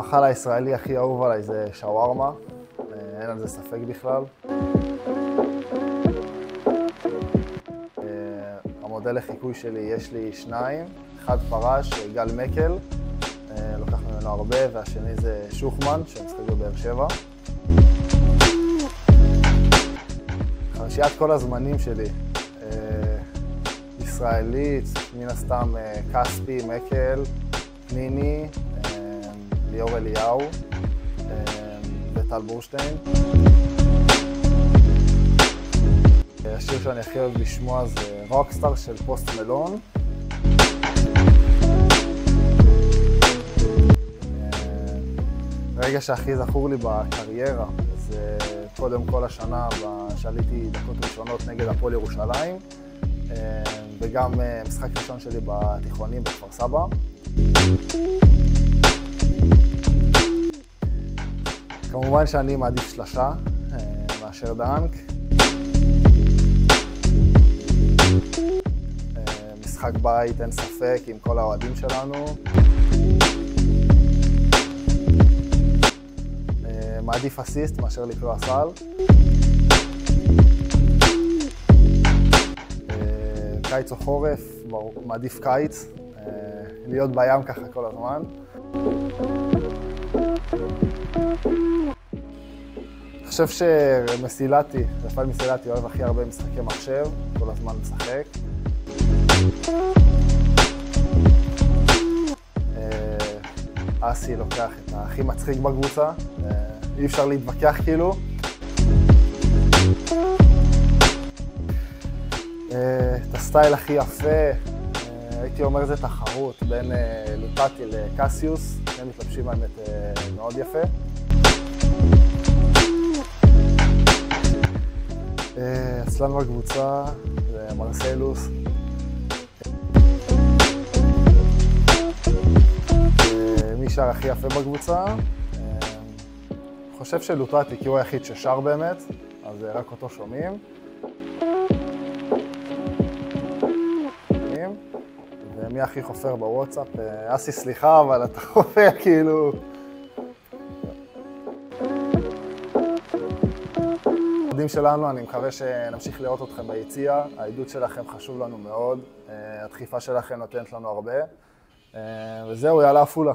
המאכל הישראלי הכי אהוב עליי זה שווארמה, אין על זה ספק בכלל. המודל לחיקוי שלי, יש לי שניים, אחד פרש, גל מקל, לוקח ממנו הרבה, והשני זה שוחמן, שמשחק בבאר שבע. חמישיית כל הזמנים שלי, ישראלית, מן הסתם כספי, מקל, פניני, ליאור אליהו וטל בורשטיין. השיר שאני הכי אוהב לשמוע זה רוקסטאר של פוסט מלון. הרגע שהכי זכור לי בקריירה זה קודם כל השנה שעליתי דקות ראשונות נגד הפועל ירושלים, וגם משחק ראשון שלי בתיכונים בכפר סבא. כמובן שאני מעדיף שלשה מאשר דנק. משחק בית, אין ספק, עם כל האוהדים שלנו. מעדיף אסיסט מאשר לקלוע סל. קיץ או חורף, מעדיף קיץ, להיות בים ככה כל הזמן. אני חושב שמסילתי, רפאל מסילתי אוהב הכי הרבה משחקי מחשב, כל הזמן משחק. אסי לוקח את הכי מצחיק בקבוצה, אי אפשר להתווכח כאילו. את הסטייל הכי יפה, הייתי אומר זה תחרות בין לוטטי לקסיוס, הם מתלבשים האמת מאוד יפה. אצלנו בקבוצה זה מרסלוס. מי שר הכי יפה בקבוצה? אני חושב שלוטטי, כי הוא היחיד ששר באמת, אז רק אותו שומעים. ומי הכי חופר בוואטסאפ? אסי, סליחה, אבל אתה חופר כאילו... העובדים שלנו, אני מקווה שנמשיך לראות אתכם ביציע. העידוד שלכם חשוב לנו מאוד, הדחיפה שלכם נותנת לנו הרבה. וזהו, יאללה עפולה.